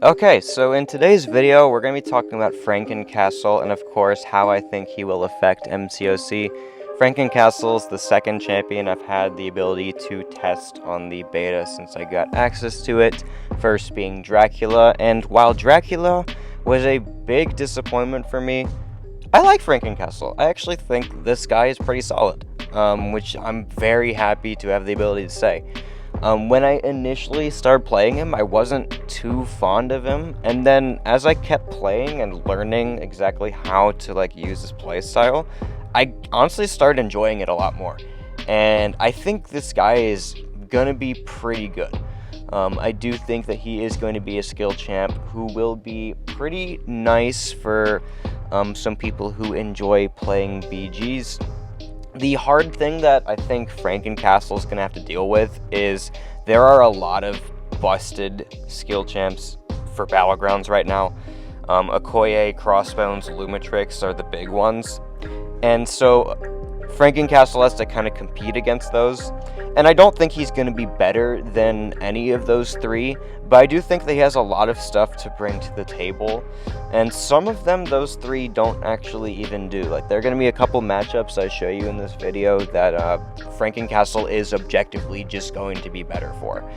Okay, so in today's video, we're going to be talking about Franken-Castle and, of course, how I think he will affect MCoC. Franken-Castle is the second champion I've had the ability to test on the beta since I got access to it, first being Dracula, and while Dracula was a big disappointment for me, I like Franken-Castle. I actually think this guy is pretty solid, which I'm very happy to have the ability to say. When I initially started playing him, I wasn't too fond of him, and then as I kept playing and learning exactly how to use his playstyle, I honestly started enjoying it a lot more. And I think this guy is gonna be pretty good. I do think that he is going to be a skill champ who will be pretty nice for some people who enjoy playing BGs. The hard thing that I think Franken-Castle is going to have to deal with is there are a lot of busted skill champs for Battlegrounds right now. Okoye, Crossbones, Lumitrix are the big ones. And so Franken-Castle has to kind of compete against those. And I don't think he's going to be better than any of those three, but I do think that he has a lot of stuff to bring to the table. And some of them, those three don't actually even do. There are going to be a couple matchups I show you in this video that Franken-Castle is objectively just going to be better for.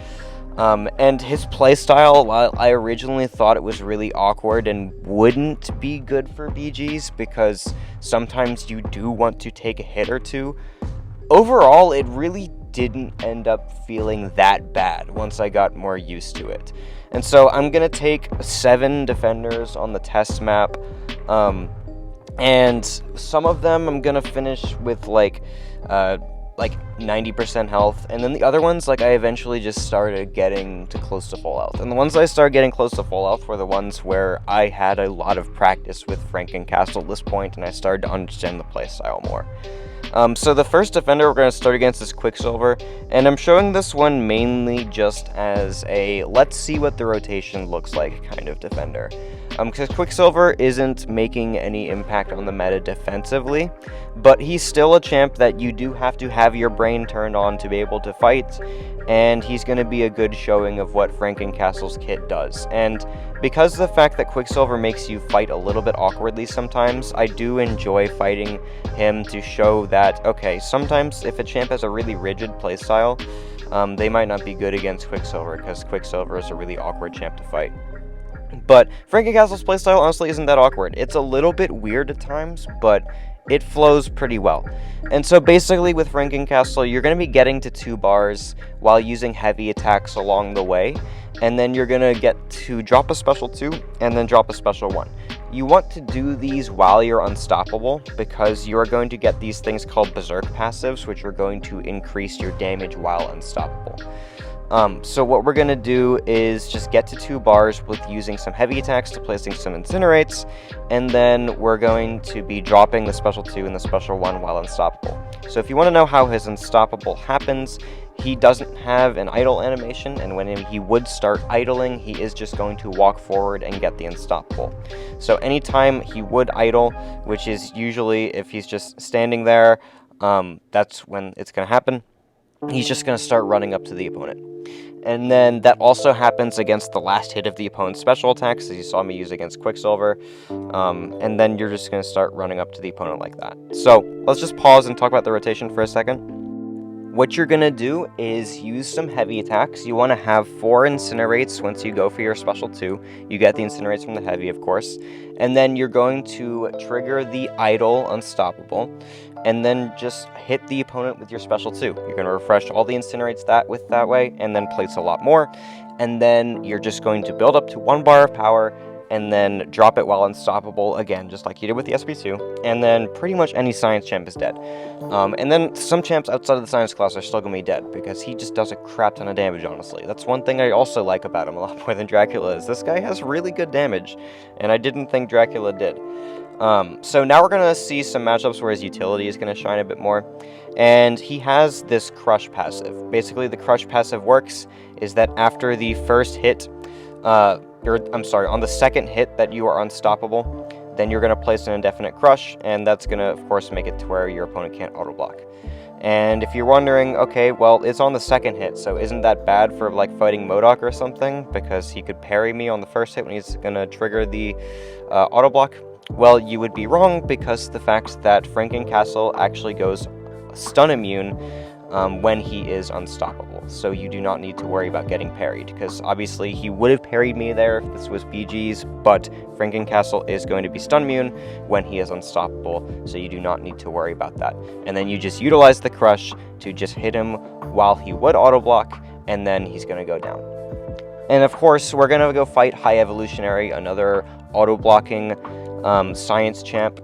And his playstyle, while I originally thought it was really awkward and wouldn't be good for BGs because sometimes you do want to take a hit or two, overall it really didn't end up feeling that bad once I got more used to it. And so I'm going to take 7 defenders on the test map, and some of them I'm going to finish with 90% health, and then the other ones, I eventually just started getting to close to full health. And the ones I started getting close to full health were the ones where I had a lot of practice with Franken-Castle at this point, and I started to understand the playstyle more. So the first defender we're going to start against is Quicksilver, and I'm showing this one mainly just as a let's see what the rotation looks like kind of defender. Because Quicksilver isn't making any impact on the meta defensively, but he's still a champ that you do have to have your brain turned on to be able to fight, and he's going to be a good showing of what Franken-Castle's kit does. And because of the fact that Quicksilver makes you fight a little bit awkwardly sometimes, I do enjoy fighting him to show that, okay, sometimes if a champ has a really rigid playstyle, they might not be good against Quicksilver, because Quicksilver is a really awkward champ to fight. But Franken-Castle's playstyle honestly isn't that awkward. It's a little bit weird at times, but it flows pretty well. And so basically with Franken-Castle, you're going to be getting to 2 bars while using heavy attacks along the way, and then you're going to get to drop a special 2 and then drop a special 1. You want to do these while you're unstoppable, because you are going to get these things called Berserk passives, which are going to increase your damage while unstoppable. So what we're going to do is just get to 2 bars with using some heavy attacks to placing some incinerates, and then we're going to be dropping the special 2 and the special 1 while unstoppable. So if you want to know how his unstoppable happens, he doesn't have an idle animation, and when he would start idling, he is just going to walk forward and get the unstoppable. So anytime he would idle, which is usually if he's just standing there, that's when it's going to happen. He's just going to start running up to the opponent. And then that also happens against the last hit of the opponent's special attacks, as you saw me use against Quicksilver. And then you're just going to start running up to the opponent like that. So let's just pause and talk about the rotation for a second. What you're going to do is use some heavy attacks. You want to have 4 incinerates once you go for your special 2. You get the incinerates from the heavy, of course. And then you're going to trigger the idle unstoppable, and then just hit the opponent with your special 2. You're going to refresh all the incinerates that way, and then place a lot more. And then you're just going to build up to 1 bar of power, and then drop it while unstoppable, again, just like you did with the SP2, and then pretty much any science champ is dead. And then some champs outside of the science class are still going to be dead, because he just does a crap ton of damage, honestly. That's one thing I also like about him a lot more than Dracula, is this guy has really good damage, and I didn't think Dracula did. So now we're going to see some matchups where his utility is going to shine a bit more, and he has this Crush passive. Basically, the Crush passive works is that after the first hit, on the second hit that you are unstoppable, then you're going to place an indefinite crush, and that's going to, of course, make it to where your opponent can't auto-block. And if you're wondering, okay, well, it's on the second hit, so isn't that bad for, like, fighting M.O.D.O.K or something? Because he could parry me on the first hit when he's gonna trigger the auto-block? Well, you would be wrong, because the fact that Franken-Castle actually goes stun immune when he is unstoppable. So you do not need to worry about getting parried, because obviously he would have parried me there if this was BGs, but Franken-Castle is going to be stun immune when he is unstoppable, so you do not need to worry about that. And then you just utilize the crush to just hit him while he would auto-block, and then he's going to go down. And of course, we're going to go fight High Evolutionary, another auto-blocking science champ,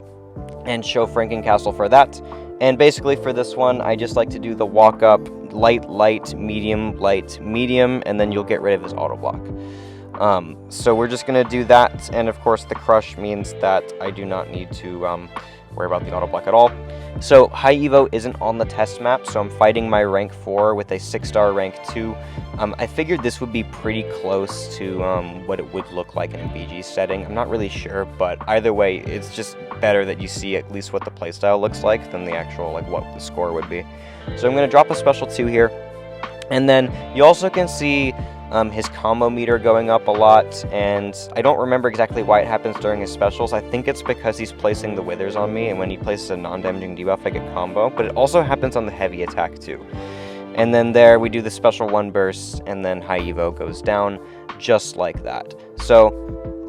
and show Franken-Castle for that. And basically for this one, I just like to do the walk up, light, medium, and then you'll get rid of his auto block. So we're just going to do that, and of course the crush means that I do not need to worry about the auto block at all. So High Evo isn't on the test map, so I'm fighting my rank 4 with a 6-star rank 2. I figured this would be pretty close to what it would look like in a BG setting. I'm not really sure, but either way, it's just better that you see at least what the playstyle looks like than the actual, like, what the score would be. So I'm going to drop a special 2 here, and then you also can see his combo meter going up a lot, and I don't remember exactly why it happens during his specials. I think it's because he's placing the withers on me, and when he places a non-damaging debuff, I get combo, but it also happens on the heavy attack too. And then there we do the special 1 burst, and then High Evo goes down just like that. So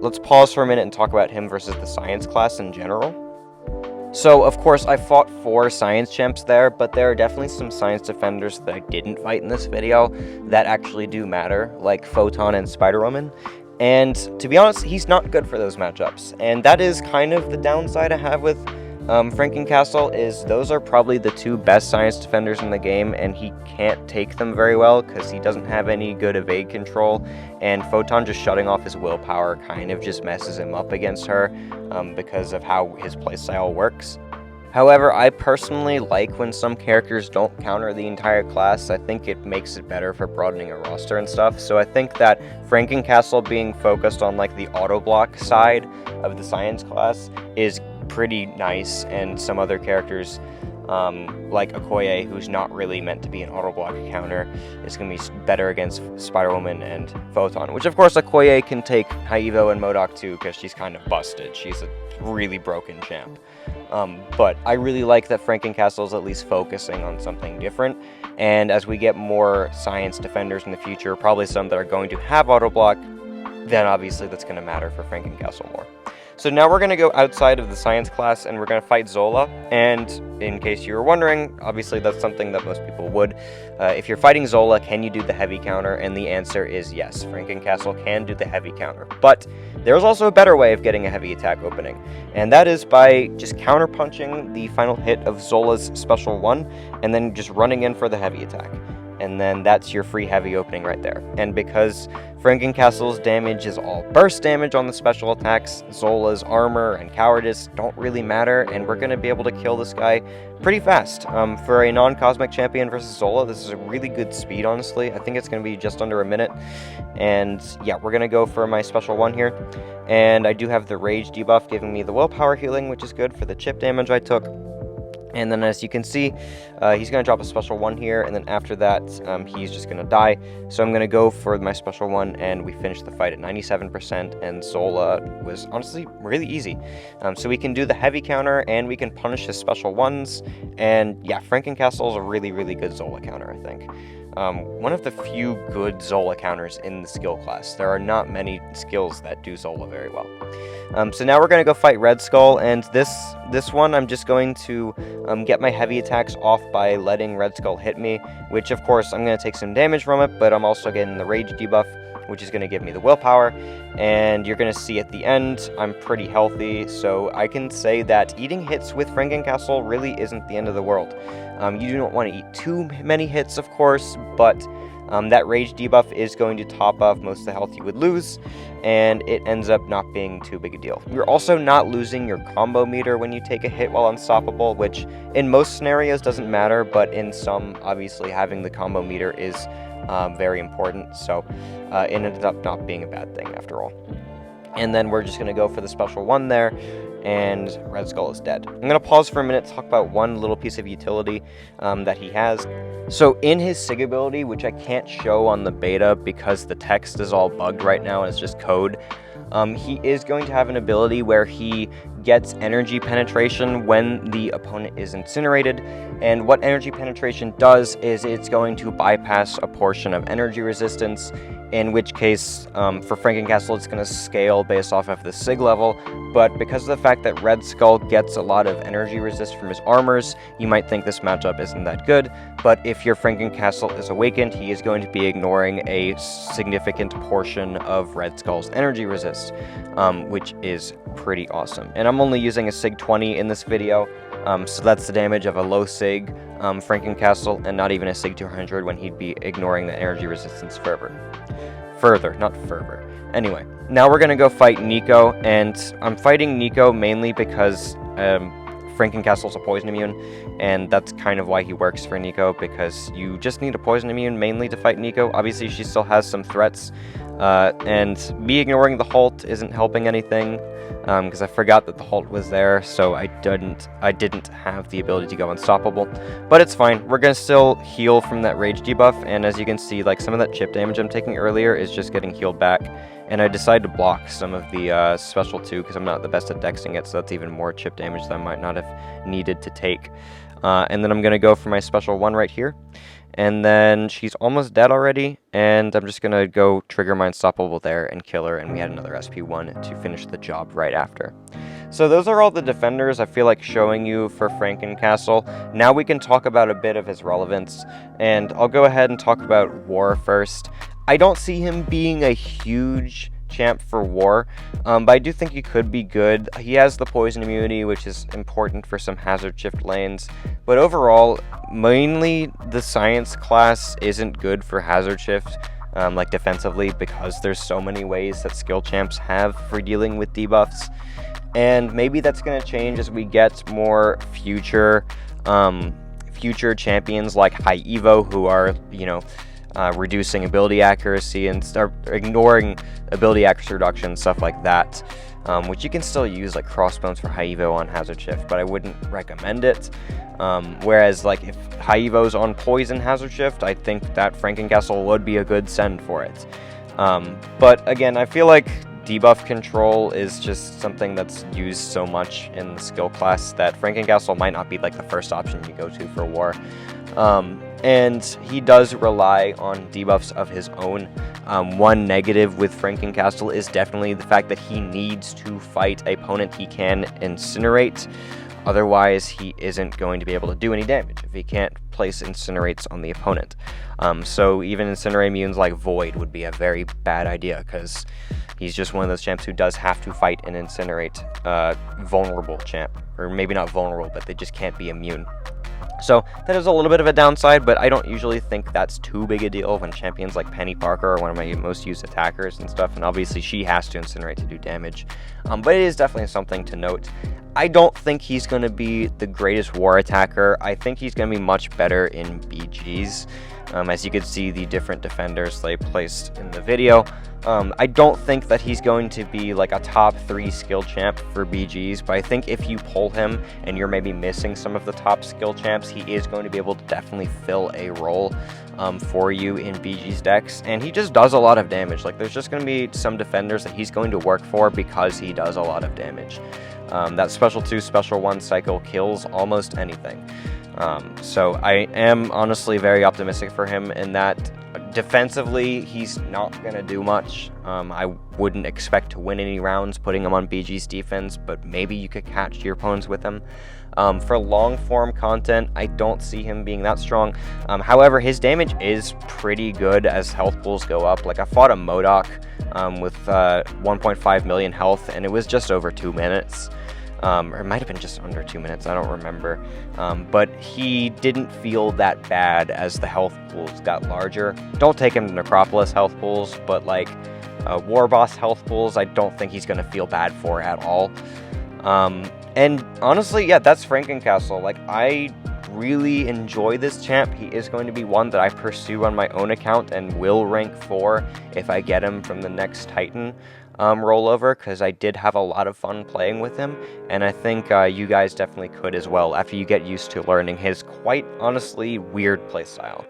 let's pause for a minute and talk about him versus the science class in general. So, of course, I fought 4 science champs there, but there are definitely some science defenders that I didn't fight in this video that actually do matter, like Photon and Spider-Woman. And to be honest, he's not good for those matchups. And that is kind of the downside I have with Franken-Castle, is those are probably the 2 best science defenders in the game, and he can't take them very well because he doesn't have any good evade control, and Photon just shutting off his willpower kind of just messes him up against her because of how his playstyle works. However, I personally like when some characters don't counter the entire class. I think it makes it better for broadening a roster and stuff, so I think that Franken-Castle being focused on, like, the auto block side of the science class is pretty nice, and some other characters like Okoye, who's not really meant to be an auto block counter, is going to be better against Spider-Woman and Photon, which of course Okoye can take High Evo and M.O.D.O.K too, because she's kind of busted. She's a really broken champ. But I really like that Franken-Castle is at least focusing on something different, and as we get more science defenders in the future, probably some that are going to have auto block, then obviously that's going to matter for Franken-Castle more. So now we're going to go outside of the science class, and we're going to fight Zola, and in case you were wondering, obviously that's something that most people would. If you're fighting Zola, can you do the heavy counter? And the answer is yes, Franken-Castle can do the heavy counter, but there's also a better way of getting a heavy attack opening, and that is by just counter-punching the final hit of Zola's special 1, and then just running in for the heavy attack. And then that's your free heavy opening right there. And because Franken-Castle's damage is all burst damage on the special attacks, Zola's armor and cowardice don't really matter, and we're going to be able to kill this guy pretty fast. For a non-cosmic champion versus Zola, this is a really good speed, honestly. I think it's going to be just under a minute. And yeah, we're going to go for my special 1 here. And I do have the rage debuff giving me the willpower healing, which is good for the chip damage I took. And then as you can see, he's going to drop a special 1 here, and then after that, he's just going to die. So I'm going to go for my special 1, and we finished the fight at 97%, and Zola was honestly really easy. So we can do the heavy counter, and we can punish his special 1s, and yeah, Franken-Castle is a really, really good Zola counter, I think. One of the few good Zola counters in the skill class. There are not many skills that do Zola very well. So now we're going to go fight Red Skull, and this one I'm just going to get my heavy attacks off by letting Red Skull hit me, which of course I'm going to take some damage from it, but I'm also getting the rage debuff, which is going to give me the willpower, and you're going to see at the end I'm pretty healthy, so I can say that eating hits with Franken-Castle really isn't the end of the world. You do not want to eat too many hits, of course, but that rage debuff is going to top off most of the health you would lose, and it ends up not being too big a deal. You're also not losing your combo meter when you take a hit while unstoppable, which in most scenarios doesn't matter, but in some, obviously having the combo meter is very important, so it ended up not being a bad thing after all. And then we're just going to go for the special 1 there, and Red Skull is dead. I'm going to pause for a minute to talk about one little piece of utility that he has. So in his SIG ability, which I can't show on the beta because the text is all bugged right now and it's just code, he is going to have an ability where he gets energy penetration when the opponent is incinerated, and what energy penetration does is it's going to bypass a portion of energy resistance, in which case for Franken-Castle it's going to scale based off of the SIG level, but because of the fact that Red Skull gets a lot of energy resist from his armors, you might think this matchup isn't that good, but if your Franken-Castle is awakened, he is going to be ignoring a significant portion of Red Skull's energy resist, which is pretty awesome. And I'm only using a SIG 20 in this video, so that's the damage of a low SIG Franken-Castle, and not even a SIG 200 when he'd be ignoring the energy resistance further. Anyway, now we're gonna go fight Nico, and I'm fighting Nico mainly because Franken-Castle's a poison immune, and that's kind of why he works for Nico, because you just need a poison immune mainly to fight Nico. Obviously, she still has some threats, and me ignoring the halt isn't helping anything, because I forgot that the halt was there, so I didn't have the ability to go unstoppable. But it's fine. We're gonna still heal from that rage debuff, and as you can see, like, some of that chip damage I'm taking earlier is just getting healed back. And I decided to block some of the special 2 because I'm not the best at dexing it, so that's even more chip damage that I might not have needed to take. And then I'm going to go for my special 1 right here. And then she's almost dead already, and I'm just going to go trigger my unstoppable there and kill her, and we had another SP1 to finish the job right after. So those are all the defenders I feel like showing you for Franken-Castle. Now we can talk about a bit of his relevance, and I'll go ahead and talk about War first. I don't see him being a huge champ for War, but I do think he could be good. He has the poison immunity, which is important for some hazard shift lanes, but overall, mainly the science class isn't good for hazard shift, like defensively, because there's so many ways that skill champs have for dealing with debuffs, and maybe that's going to change as we get more future champions like High Evo, who are, you know, reducing ability accuracy and start ignoring ability accuracy reduction, stuff like that, which you can still use like crossbones for High Evo on hazard shift, but I wouldn't recommend it. Whereas like if High Evo's on poison hazard shift, I think that Franken-Castle would be a good send for it. But again, I feel like debuff control is just something that's used so much in the skill class that Franken-Castle might not be like the first option you go to for War. And he does rely on debuffs of his own. One negative with Franken-Castle is definitely the fact that he needs to fight an opponent he can incinerate. Otherwise, he isn't going to be able to do any damage if he can't place incinerates on the opponent. So even incinerate immunes like Void would be a very bad idea, because he's just one of those champs who does have to fight and incinerate vulnerable champ. Or maybe not vulnerable, but they just can't be immune. So that is a little bit of a downside, but I don't usually think that's too big a deal when champions like Penny Parker are one of my most used attackers and stuff, and obviously she has to incinerate to do damage. But it is definitely something to note. I don't think he's going to be the greatest War attacker. I think he's going to be much better in BGs. As you can see, the different defenders they placed in the video. I don't think that he's going to be like a top 3 skill champ for BGs, but I think if you pull him and you're maybe missing some of the top skill champs, he is going to be able to definitely fill a role for you in BG's decks, and he just does a lot of damage. Like, there's just going to be some defenders that he's going to work for because he does a lot of damage. That special 2, special 1 cycle kills almost anything. So I am honestly very optimistic for him in that defensively he's not going to do much. I wouldn't expect to win any rounds putting him on BG's defense, but maybe you could catch your opponents with him. For long form content, I don't see him being that strong. However, his damage is pretty good as health pools go up. Like, I fought a M.O.D.O.K with 1.5 million health, and it was just over 2 minutes. Or it might have been just under 2 minutes, I don't remember. But he didn't feel that bad as the health pools got larger. Don't take him to Necropolis health pools, but like War Boss health pools, I don't think he's going to feel bad for at all. And honestly, yeah, that's Franken-Castle. Like, I really enjoy this champ. He is going to be one that I pursue on my own account and will rank 4 if I get him from the next Titan. rollover, because I did have a lot of fun playing with him, and I think you guys definitely could as well after you get used to learning his quite honestly weird playstyle.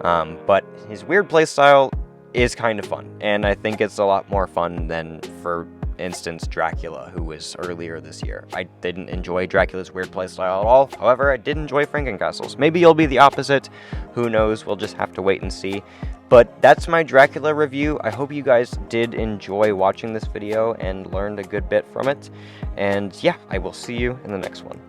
But his weird playstyle is kind of fun, and I think it's a lot more fun than, for instance, Dracula, who was earlier this year. I didn't enjoy Dracula's weird playstyle at all. However, I did enjoy Franken-Castle's. Maybe you'll be the opposite. Who knows? We'll just have to wait and see. But that's my Dracula review. I hope you guys did enjoy watching this video and learned a good bit from it. And yeah, I will see you in the next one.